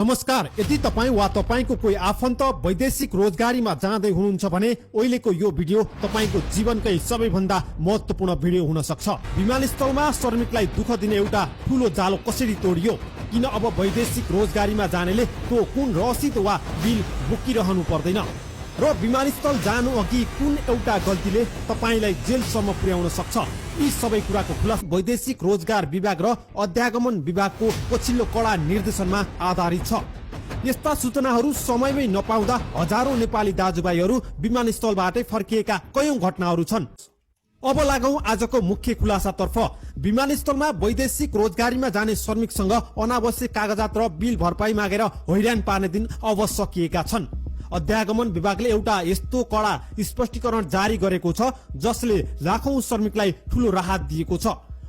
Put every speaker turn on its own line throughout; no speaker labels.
नमस्कार। यदि तपाईं वा तपाईंको कोही आफन्त वैदेशिक रोजगारीमा जाँदै हुनुहुन्छ भने अहिलेको यो भिडियो तपाईंको जीवनकै सबैभन्दा महत्त्वपूर्ण भिडियो हुन सक्छ। विमानस्थलमा श्रमिकलाई दुःख दिने एउटा ठूलो जालो कसरी तोडियो, किन अब वैदेशिक रोजगारीमा जानेले त्यो कुन रसिद वा बिल बोकिरहनु पर्दैन र विमानस्थल जानु अघि कुन एउटा गल्तीले तपाईंलाई जेलसम्म पुर्याउन सक्छ, यी सबै कुराको खुलासा वैदेशिक रोजगार विभाग र अध्यागमन विभागको पछिल्लो कडा निर्देशनमा आधारित छ। यस्ता सूचनाहरू समयमै नपाउँदा हजारौं नेपाली दाजुभाइहरू विमानस्थलबाटै फर्किएका कयौं घटनाहरू छन्। अब लागौं आजको मुख्य खुलासातर्फ। विमानस्थलमा वैदेशिक रोजगारीमा जाने श्रमिकसँग अनावश्यक कागजात र बिल भरपाई मागेर हैरान पार्ने दिन अब सकिएका छन्। अध्यागमन विभागले एउटा यस्तो कडा स्पष्टीकरण जारी गरेको छ जसले लाखौं श्रमिकलाई ठूलो राहत दिएको छ।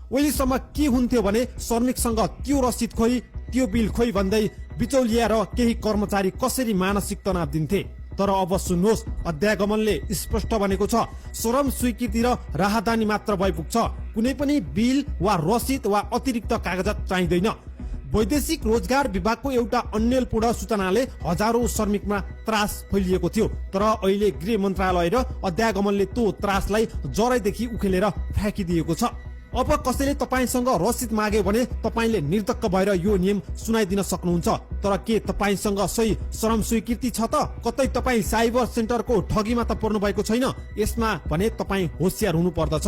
अहिलेसम्म के हुन्थ्यो भने श्रमिकसँग त्यो रसिद खोइ त्यो बिल खोइ भन्दै बिचौलिया र केही कर्मचारी कसरी मानसिक तनाव दिन्थे। तर अब सुन्नुहोस्, अध्यागमनले स्पष्ट भनेको छ श्रम स्वीकृति र राहदानी मात्र भइपुग्छ, कुनै पनि बिल वा रसिद वा अतिरिक्त कागजात चाहिँदैन। वैदेशिक रोजगार विभागको एउटा अन्यलपूर्ण सूचनाले हजारौं श्रमिकमा त्रास फैलिएको थियो, तर अहिले गृह मन्त्रालय र अध्यागमनले त्यो त्रासलाई जरैदेखि उखेलेर फ्याँकिदिएको छ। अब कसैले तपाईंसँग रसिद माग्यो भने तपाईंले निर्धक्क भएर यो नियम सुनाइदिन सक्नुहुन्छ। तर के तपाईंसँग सही श्रम स्वीकृति छ त? कतै तपाईं साइबर सेन्टरको ठगीमा त पर्नु भएको छैन? यसमा भने तपाईं होशियार हुनु पर्दछ।